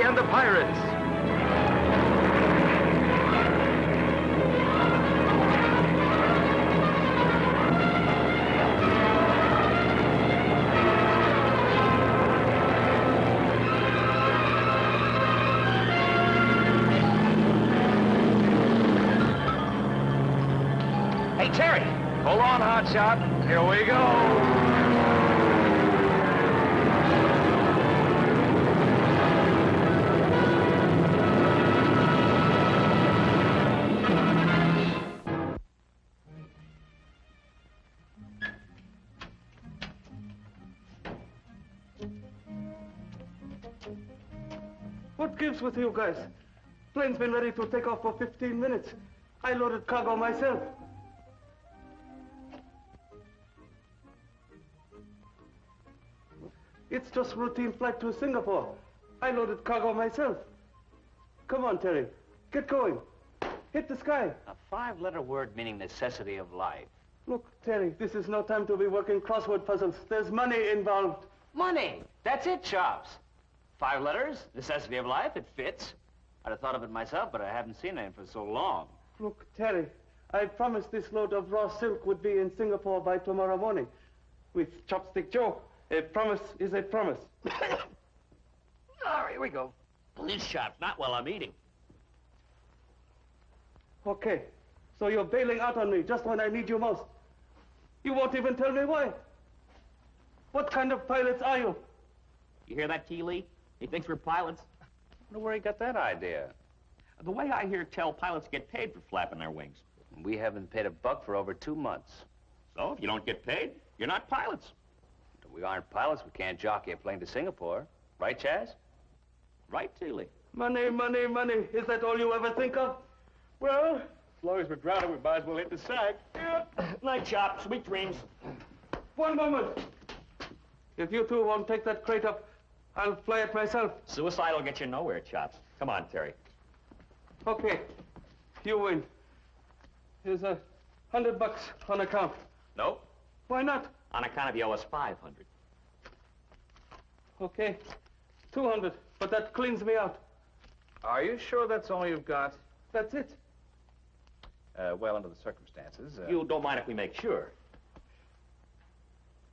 and the Pirates. Hey, Terry. Hold on, Hotshot. Here we go. What gives with you guys? Plane's been ready to take off for 15 minutes. I loaded cargo myself. It's just routine flight to Singapore. I loaded cargo myself. Come on, Terry. Get going. Hit the sky. A five-letter word meaning necessity of life. Look, Terry, this is no time to be working crossword puzzles. There's money involved. Money. That's it, Chops. 5 letters, necessity of life, it fits. I'd have thought of it myself, but I haven't seen it for so long. Look, Terry, I promised this load of raw silk would be in Singapore by tomorrow morning. With Chopstick Joe, a promise is a promise. All right, here we go. Police Chops, not while I'm eating. Okay, so you're bailing out on me just when I need you most. You won't even tell me why. What kind of pilots are you? You hear that, T. Lee? He thinks we're pilots. I wonder where he got that idea. The way I hear tell, pilots get paid for flapping their wings. We haven't paid a buck for over 2 months. So if you don't get paid, you're not pilots. If we aren't pilots, we can't jockey a plane to Singapore. Right, Chaz? Right, T. Lee? Money, money, money. Is that all you ever think of? Well, as long as we're grounded, we might as well hit the sag. Yeah. Night, Chop. Sweet dreams. One moment. If you two won't take that crate up, I'll fly it myself. Suicide will get you nowhere, Chops. Come on, Terry. Okay. You win. Here's $100 on account. Nope. Why not? On account of you owe us 500. Okay. 200, but that cleans me out. Are you sure that's all you've got? That's it. Well, under the circumstances... You don't mind if we make sure?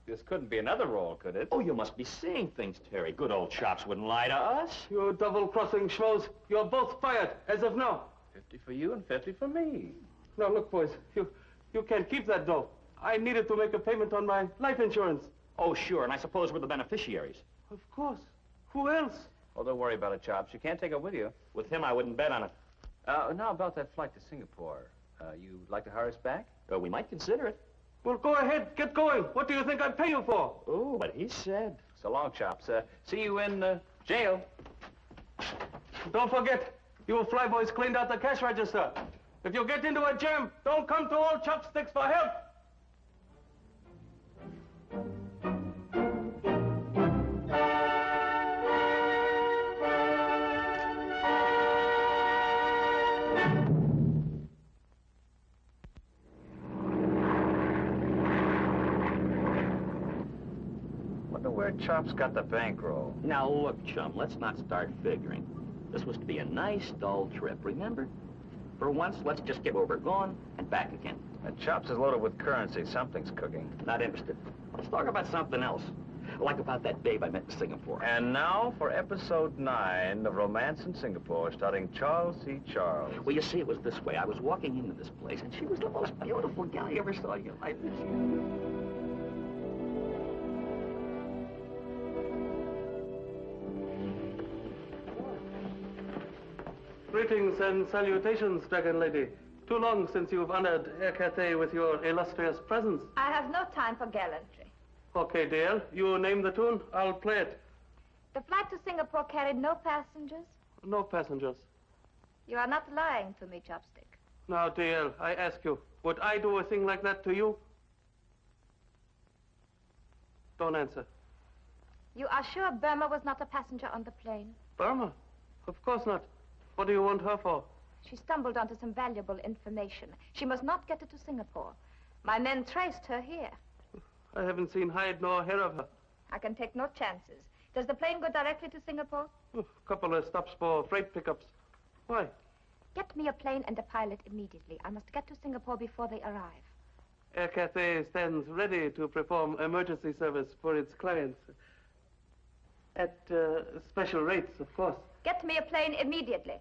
This couldn't be another roll, could it? Oh, you must be seeing things, Terry. Good old Chops wouldn't lie to us. You double-crossing schmoes. You're both fired, as of now. 50 for you and 50 for me. Now, look, boys, you can't keep that dough. I needed to make a payment on my life insurance. Oh, sure, and I suppose we're the beneficiaries. Of course. Who else? Well, don't worry about it, Chops. You can't take it with you. With him, I wouldn't bet on it. Now, about that flight to Singapore. You'd like to hire us back? We might consider it. Well, go ahead. Get going. What do you think I'd pay you for? Oh, but he said. So long, Chops. See you in jail. Don't forget, you flyboys cleaned out the cash register. If you get into a jam, don't come to old Chopsticks for help. Where Chops got the bankroll. Now, look, chum, let's not start figuring. This was to be a nice, dull trip, remember? For once, let's just get where we're going and back again. Chops is loaded with currency. Something's cooking. Not interested. Let's talk about something else. Like about that babe I met in Singapore. And now for episode 9 of Romance in Singapore, starring Charles C. Charles. Well, you see, it was this way. I was walking into this place, and she was the most beautiful gal you ever saw in your life. Greetings and salutations, Dragon Lady. Too long since you've honored Air Cathay with your illustrious presence. I have no time for gallantry. Okay, dear. You name the tune, I'll play it. The flight to Singapore carried no passengers? No passengers. You are not lying to me, Chopstick. Now, dear, I ask you, would I do a thing like that to you? Don't answer. You are sure Burma was not a passenger on the plane? Burma? Of course not. What do you want her for? She stumbled onto some valuable information. She must not get it to Singapore. My men traced her here. I haven't seen hide nor hair of her. I can take no chances. Does the plane go directly to Singapore? A couple of stops for freight pickups. Why? Get me a plane and a pilot immediately. I must get to Singapore before they arrive. Air Cathay stands ready to perform emergency service for its clients. At special rates, of course. Get me a plane immediately.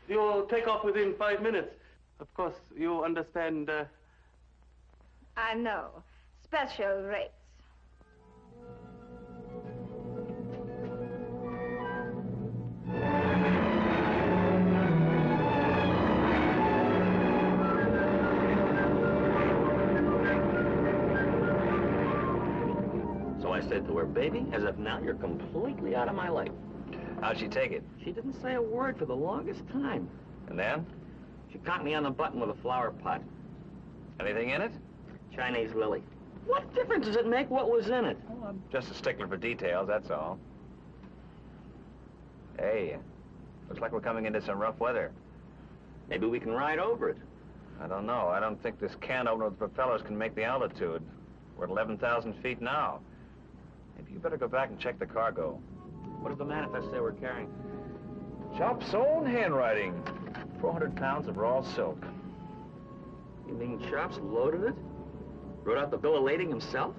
You'll take off within 5 minutes. Of course, you understand, I know. Special rates. So I said to her, baby, as of now, you're completely out of my life. How'd she take it? She didn't say a word for the longest time. And then? She caught me on the button with a flower pot. Anything in it? Chinese lily. What difference does it make what was in it? Well, I'm just a stickler for details, that's all. Hey, looks like we're coming into some rough weather. Maybe we can ride over it. I don't know. I don't think this can opener with the propellers can make the altitude. We're at 11,000 feet now. Maybe you better go back and check the cargo. What did the manifest say we're carrying? Chop's own handwriting. 400 pounds of raw silk. You mean Chops loaded it? Wrote out the bill of lading himself?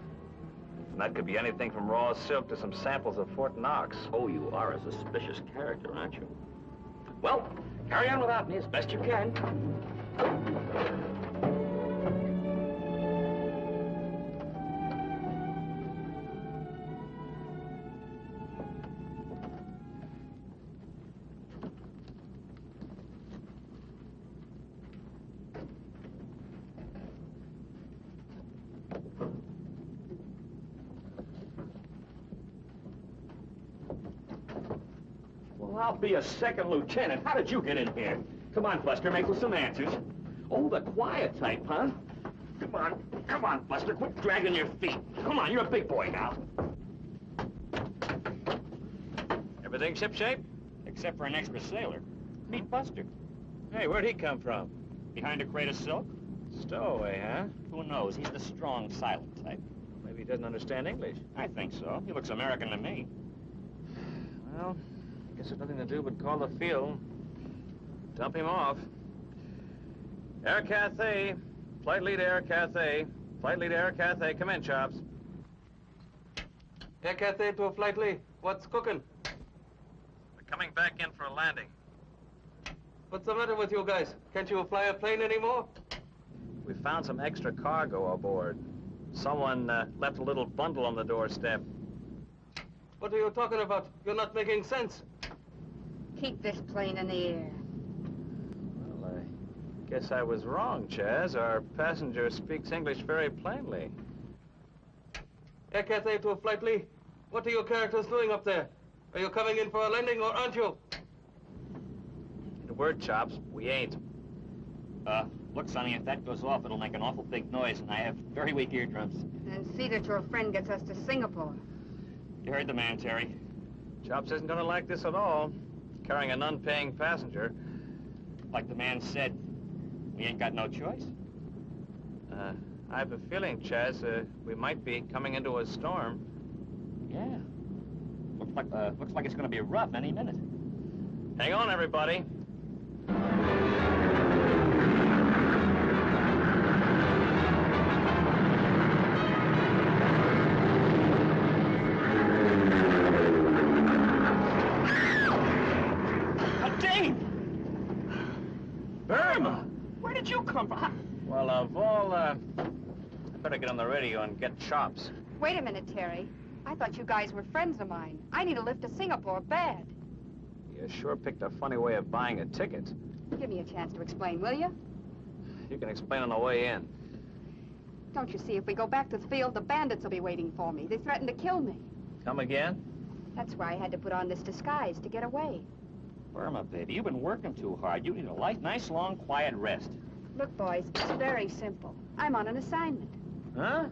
And that could be anything from raw silk to some samples of Fort Knox. Oh, you are a suspicious character, aren't you? Well, carry on without me as best you can. I'll be a second lieutenant. How did you get in here? Come on, Buster, make with some answers. Oh, the quiet type, huh? Come on, Buster, quit dragging your feet. Come on, you're a big boy now. Everything shipshape? Except for an extra sailor. Meet Buster. Hey, where'd he come from? Behind a crate of silk? Stowaway, huh? Who knows? He's the strong, silent type. Maybe he doesn't understand English. I think so. He looks American to me. Well, guess there's nothing to do but call the field. Dump him off. Air Cathay. Flight lead Air Cathay. Flight lead Air Cathay. Come in, Chops. Air Cathay to Flight Lee. What's cooking? We're coming back in for a landing. What's the matter with you guys? Can't you fly a plane anymore? We found some extra cargo aboard. Someone left a little bundle on the doorstep. What are you talking about? You're not making sense. Keep this plane in the air. Well, I guess I was wrong, Chaz. Our passenger speaks English very plainly. Air Cathay to Flight Lee. What are your characters doing up there? Are you coming in for a landing or aren't you? The word, Chops, we ain't. Look, Sonny, if that goes off, it'll make an awful big noise, and I have very weak eardrums. And see that your friend gets us to Singapore. You heard the man, Terry. Chops isn't gonna like this at all. Carrying an unpaying passenger. Like the man said, we ain't got no choice. I have a feeling, Chaz, we might be coming into a storm. Yeah. Looks like it's gonna be rough any minute. Hang on, everybody. Burma! Where did you come from? Well, of all, I better get on the radio and get Chops. Wait a minute, Terry. I thought you guys were friends of mine. I need a lift to Singapore bad. You sure picked a funny way of buying a ticket. Give me a chance to explain, will you? You can explain on the way in. Don't you see, if we go back to the field, the bandits will be waiting for me. They threatened to kill me. Come again? That's why I had to put on this disguise, to get away. Burma, baby, you've been working too hard. You need a light, nice, long, quiet rest. Look, boys, it's very simple. I'm on an assignment Huh?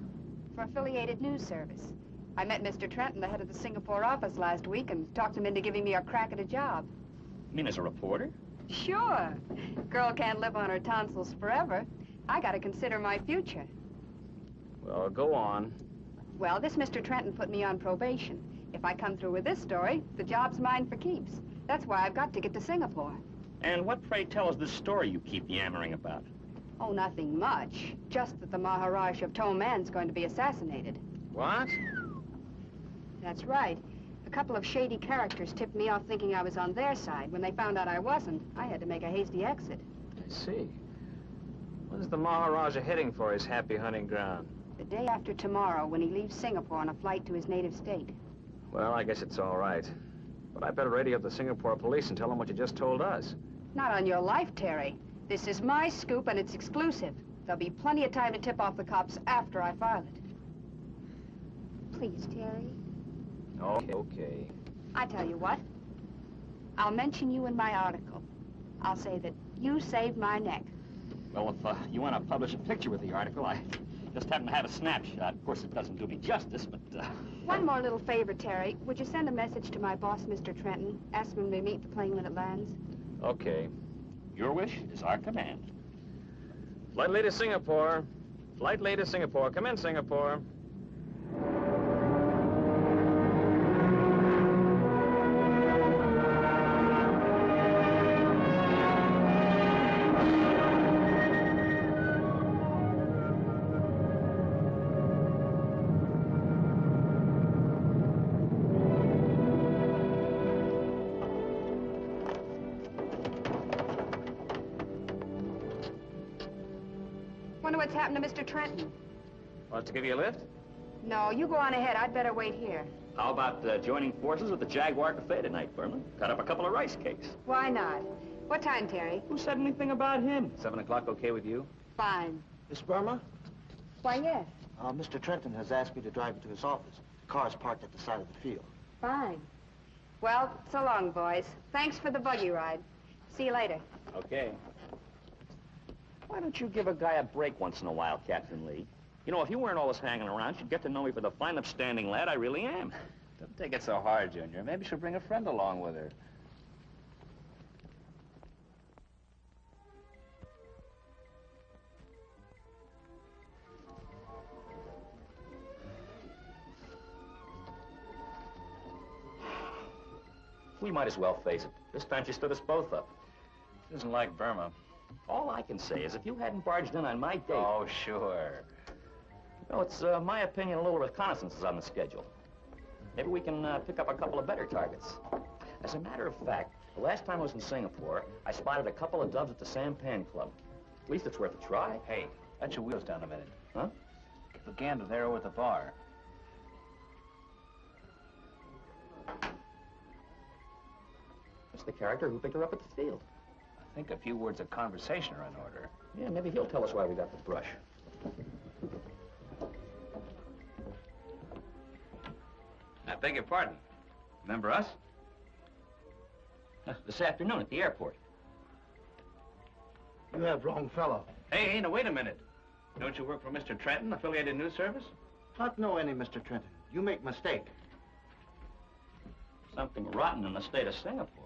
for Affiliated News Service. I met Mr. Trenton, the head of the Singapore office, last week and talked him into giving me a crack at a job. You mean as a reporter? Sure. Girl can't live on her tonsils forever. I gotta consider my future. Well, go on. Well, this Mr. Trenton put me on probation. If I come through with this story, the job's mine for keeps. That's why I've got to get to Singapore. And what, pray tell, is this story you keep yammering about? Oh, nothing much. Just that the Maharaj of Toman's going to be assassinated. What? That's right. A couple of shady characters tipped me off thinking I was on their side. When they found out I wasn't, I had to make a hasty exit. I see. When's the Maharaja heading for his happy hunting ground? The day after tomorrow, when he leaves Singapore on a flight to his native state. Well, I guess it's all right. But I better radio up the Singapore police and tell them what you just told us. Not on your life, Terry. This is my scoop, and it's exclusive. There'll be plenty of time to tip off the cops after I file it. Please, Terry. Okay. I tell you what. I'll mention you in my article. I'll say that you saved my neck. Well, if you want to publish a picture with the article, I just happen to have a snapshot. Of course, it doesn't do me justice, but... One more little favor, Terry. Would you send a message to my boss, Mr. Trenton? Ask him to meet the plane when it lands? Okay. Your wish is our command. Flight lead to Singapore. Flight lead to Singapore. Come in, Singapore. Wonder what's happened to Mr. Trenton? Want to give you a lift? No, you go on ahead. I'd better wait here. How about joining forces with the Jaguar Cafe tonight, Berman? Cut up a couple of rice cakes. Why not? What time, Terry? Who said anything about him? 7 o'clock okay with you? Fine. Miss Burma, Why, yes. Mr. Trenton has asked me to drive you to his office. The car's parked at the side of the field. Fine. Well, so long, boys. Thanks for the buggy ride. See you later. Okay. Why don't you give a guy a break once in a while, Captain Lee? You know, if you weren't always hanging around, you'd get to know me for the fine, upstanding lad I really am. Don't take it so hard, Junior. Maybe she'll bring a friend along with her. We might as well face it. This time she stood us both up. She doesn't like Burma. All I can say is if you hadn't barged in on my date... Oh, sure. You know, it's my opinion a little reconnaissance is on the schedule. Maybe we can pick up a couple of better targets. As a matter of fact, the last time I was in Singapore, I spotted a couple of dubs at the Sampan Club. At least it's worth a try. Hey, let your wheels down a minute. Huh? The gander there over at the bar. That's the character who picked her up at the field. I think a few words of conversation are in order. Yeah, maybe he'll tell us why we got the brush. I beg your pardon. Remember us? This afternoon at the airport. You have wrong fellow. Hey, now wait a minute. Don't you work for Mr. Trenton, affiliated news service? Not know any, Mr. Trenton. You make mistake. Something rotten in the state of Singapore.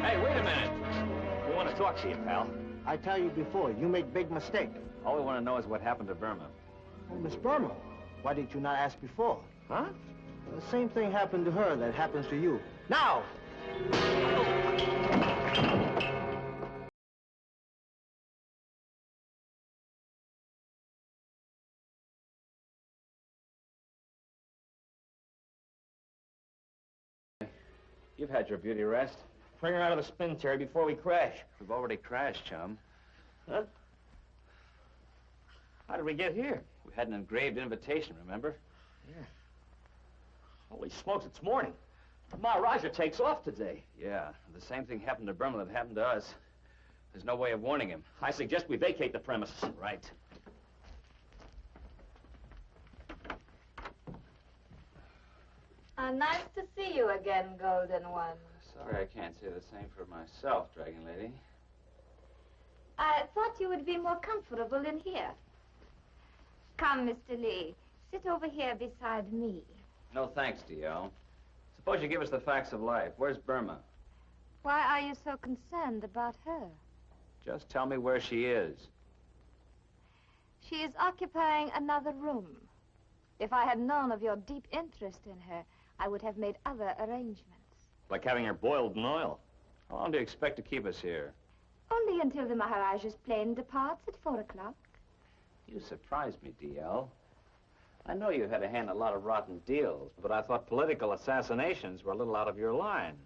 Hey, wait a minute. We want to talk to you, pal. I tell you before, you make big mistake. All we want to know is what happened to Burma. Oh, Miss Burma, why did you not ask before? Huh? The same thing happened to her that happens to you. Now! You've had your beauty rest. Bring her out of the spin, Terry, before we crash. We've already crashed, chum. Huh? How did we get here? We had an engraved invitation, remember? Yeah. Holy smokes, it's morning. Maharaja takes off today. Yeah, the same thing happened to Burma that happened to us. There's no way of warning him. I suggest we vacate the premises. Right. Nice to see you again, Golden One. Sorry I can't say the same for myself, Dragon Lady. I thought you would be more comfortable in here. Come, Mr. Lee. Sit over here beside me. No thanks, D.O. Suppose you give us the facts of life. Where's Burma? Why are you so concerned about her? Just tell me where she is. She is occupying another room. If I had known of your deep interest in her, I would have made other arrangements. Like having her boiled in oil. How long do you expect to keep us here? Only until the Maharaja's plane departs at 4 o'clock. You surprised me, DL. I know you had a hand in a lot of rotten deals, but I thought political assassinations were a little out of your line.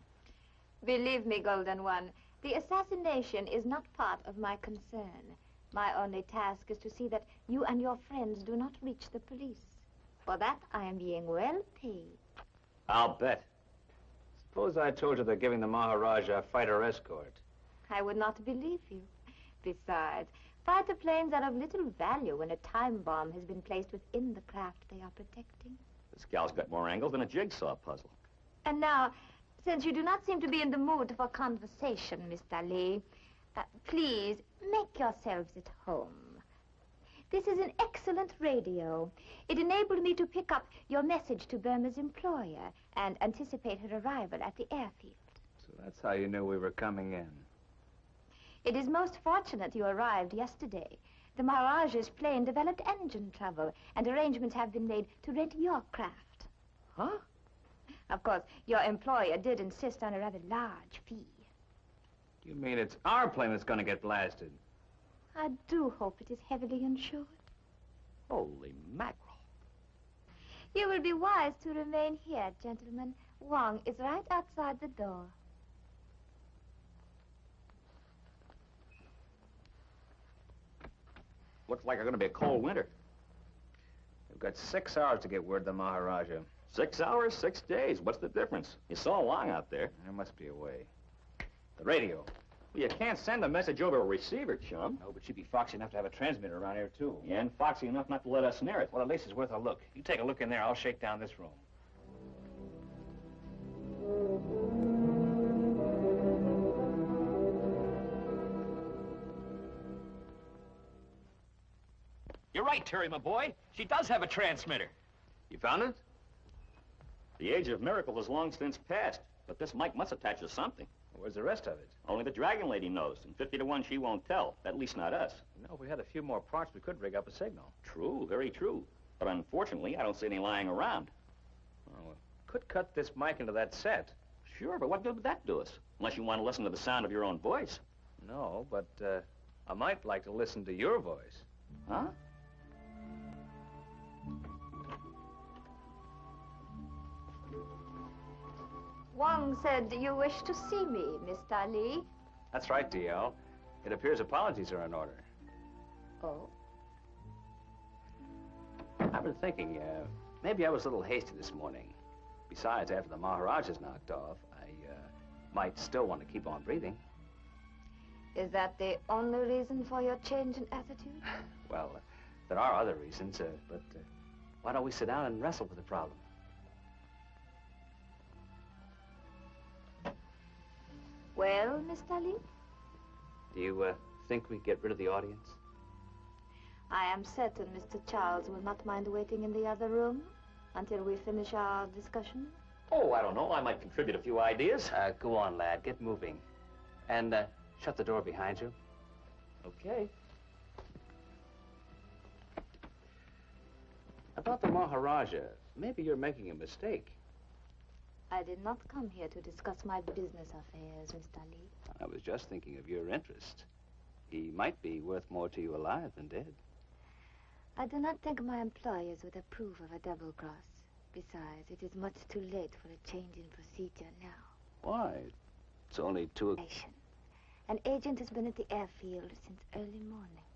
Believe me, Golden One, the assassination is not part of my concern. My only task is to see that you and your friends do not reach the police. For that, I am being well paid. I'll bet. Suppose I told you they're giving the Maharaja a fighter escort. I would not believe you. Besides, fighter planes are of little value when a time bomb has been placed within the craft they are protecting. This gal's got more angles than a jigsaw puzzle. And now, since you do not seem to be in the mood for conversation, Mr. Lee, please make yourselves at home. This is an excellent radio. It enabled me to pick up your message to Burma's employer and anticipate her arrival at the airfield. So that's how you knew we were coming in. It is most fortunate you arrived yesterday. The Maharaja's plane developed engine trouble, and arrangements have been made to rent your craft. Huh? Of course, your employer did insist on a rather large fee. You mean it's our plane that's going to get blasted? I do hope it is heavily insured. Holy mackerel. You will be wise to remain here, gentlemen. Wong is right outside the door. Looks like it's gonna be a cold winter. We've got 6 hours to get word to the Maharaja. 6 hours, 6 days. What's the difference? You saw long out there. There must be a way. The radio. Well, you can't send a message over a receiver, chum. No, but she'd be foxy enough to have a transmitter around here, too. Yeah, and foxy enough not to let us near it. Well, at least it's worth a look. You take a look in there, I'll shake down this room. You're right, Terry, my boy. She does have a transmitter. You found it? The age of miracle has long since passed, but this Mike must attach to something. Where's the rest of it? Only the Dragon Lady knows, and 50 to 1 she won't tell. At least not us. You know, if we had a few more parts, we could rig up a signal. True, very true. But unfortunately, I don't see any lying around. Well, we could cut this mic into that set. Sure, but what good would that do us? Unless you want to listen to the sound of your own voice. No, but I might like to listen to your voice. Huh? Wong said you wish to see me, Mr. Lee. That's right, DL. It appears apologies are in order. Oh? I've been thinking, maybe I was a little hasty this morning. Besides, after the Maharaja's knocked off, I might still want to keep on breathing. Is that the only reason for your change in attitude? Well, there are other reasons, but why don't we sit down and wrestle with the problem? Well, Mr. Lee? Do you think we get rid of the audience? I am certain Mr. Charles will not mind waiting in the other room until we finish our discussion. Oh, I don't know. I might contribute a few ideas. Go on, lad. Get moving. And shut the door behind you. Okay. About the Maharaja, maybe you're making a mistake. I did not come here to discuss my business affairs, Mr. Lee. I was just thinking of your interest. He might be worth more to you alive than dead. I do not think my employers would approve of a double cross. Besides, it is much too late for a change in procedure now. Why? It's only 2 o'clock. An agent has been at the airfield since early morning.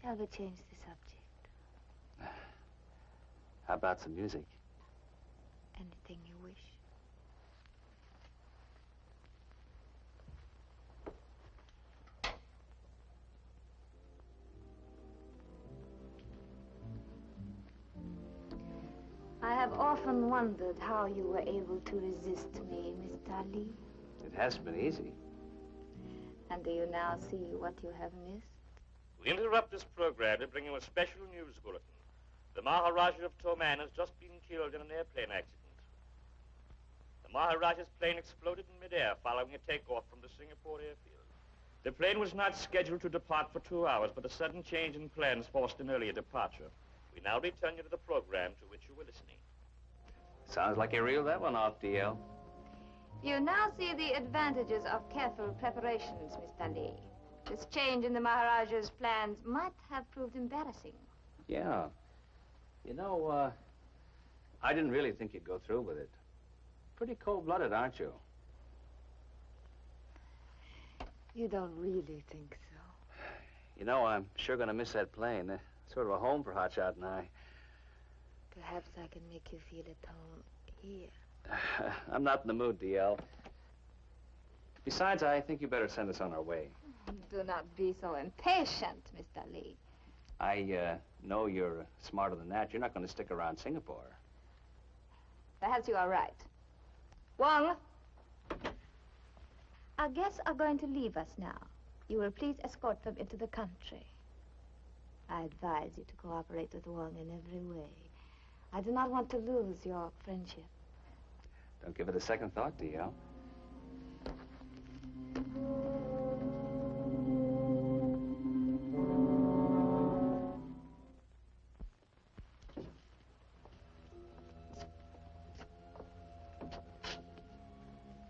Shall we change the subject? How about some music? Anything you wish. I have often wondered how you were able to resist me, Mr. Lee. It hasn't been easy. And do you now see what you have missed? We interrupt this program to bring you a special news bulletin. The Maharaja of Toman has just been killed in an airplane accident. The Maharaja's plane exploded in midair following a takeoff from the Singapore airfield. The plane was not scheduled to depart for 2 hours, but a sudden change in plans forced an earlier departure. We now return you to the program to which you were listening. Sounds like you reeled that one off, DL. You now see the advantages of careful preparations, Mr. Lee. This change in the Maharaja's plans might have proved embarrassing. Yeah. You know, I didn't really think you'd go through with it. Pretty cold-blooded, aren't you? You don't really think so? You know, I'm sure gonna miss that plane. Sort of a home for Hotshot and I. Perhaps I can make you feel at home here. I'm not in the mood, DL. Besides, I think you better send us on our way. Do not be so impatient, Mr. Lee. I know you're smarter than that. You're not going to stick around Singapore. Perhaps you are right. Wong! Our guests are going to leave us now. You will please escort them into the country. I advise you to cooperate with Wong in every way. I do not want to lose your friendship. Don't give it a second thought, DL.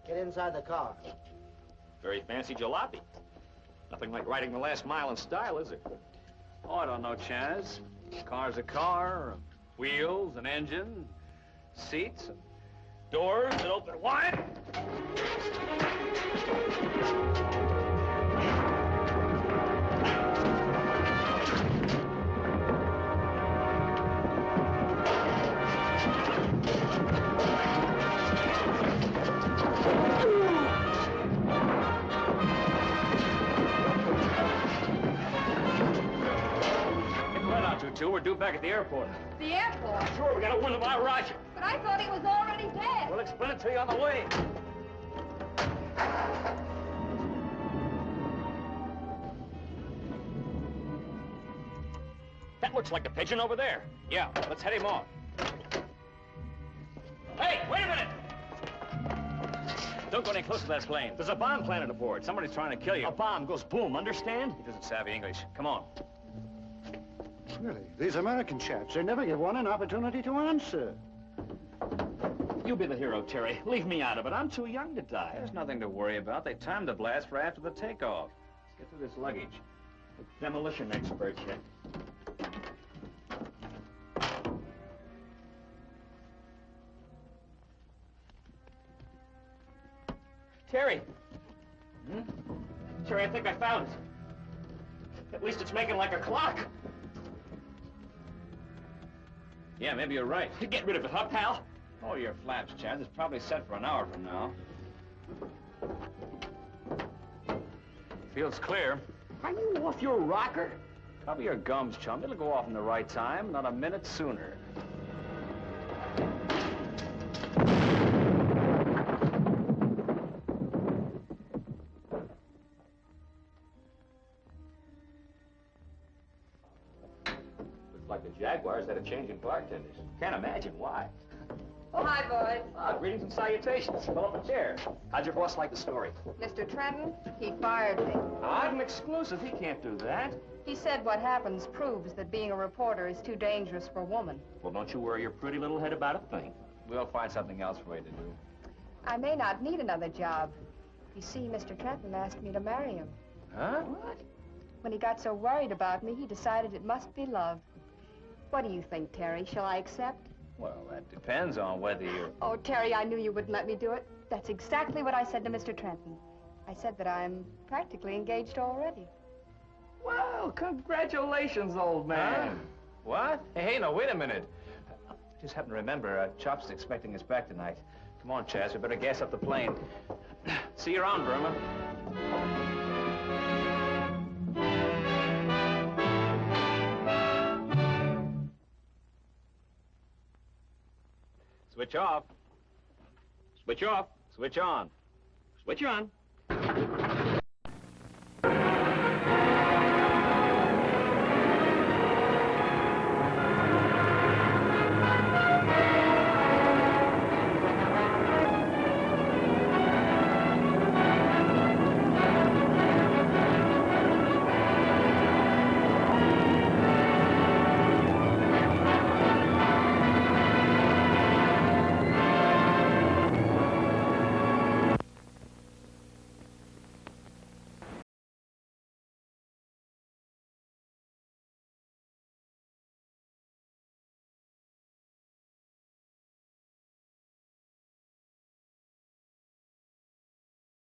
Get inside the car. Very fancy jalopy. Nothing like riding the last mile in style, is it? Oh, I don't know, Chaz. Car's a car, wheels, an engine, seats, and doors that open wide. We're due back at the airport. The airport? Sure, we gotta win the Maharaja. But I thought he was already dead. We'll explain it to you on the way. That looks like the pigeon over there. Yeah, let's head him off. Hey, wait a minute! Don't go any closer to that plane. There's a bomb planted aboard. Somebody's trying to kill you. A bomb goes boom, understand? He doesn't savvy English. Come on. Really, these American chaps, they never give one an opportunity to answer. You be the hero, Terry. Leave me out of it. I'm too young to die. There's nothing to worry about. They timed the blast for after the takeoff. Let's get through this luggage. Demolition expert here. Terry! Terry, I think I found it. At least it's making like a clock. Yeah, maybe you're right. Get rid of it, huh, pal? Oh, your flaps, Chaz. It's probably set for an hour from now. Feels clear. Are you off your rocker? Cover your gums, chum. It'll go off in the right time, not a minute sooner. Like the Jaguars had a change in bartenders. Can't imagine why. Oh, hi, boys. Greetings and salutations. Pull up a chair. How'd your boss like the story? Mr. Trenton, he fired me. Odd and exclusive. He can't do that. He said what happens proves that being a reporter is too dangerous for a woman. Well, don't you worry your pretty little head about a thing. We'll find something else for you to do. I may not need another job. You see, Mr. Trenton asked me to marry him. Huh? What? When he got so worried about me, he decided it must be love. What do you think, Terry? Shall I accept? Well, that depends on whether you... Oh, Terry, I knew you wouldn't let me do it. That's exactly what I said to Mr. Trenton. I said that I'm practically engaged already. Well, congratulations, old man. Huh? What? Hey, no, wait a minute. I just happen to remember, Chop's expecting us back tonight. Come on, Chaz, we better gas up the plane. See you around, Burma. Switch off. Switch off. Switch on. Switch on.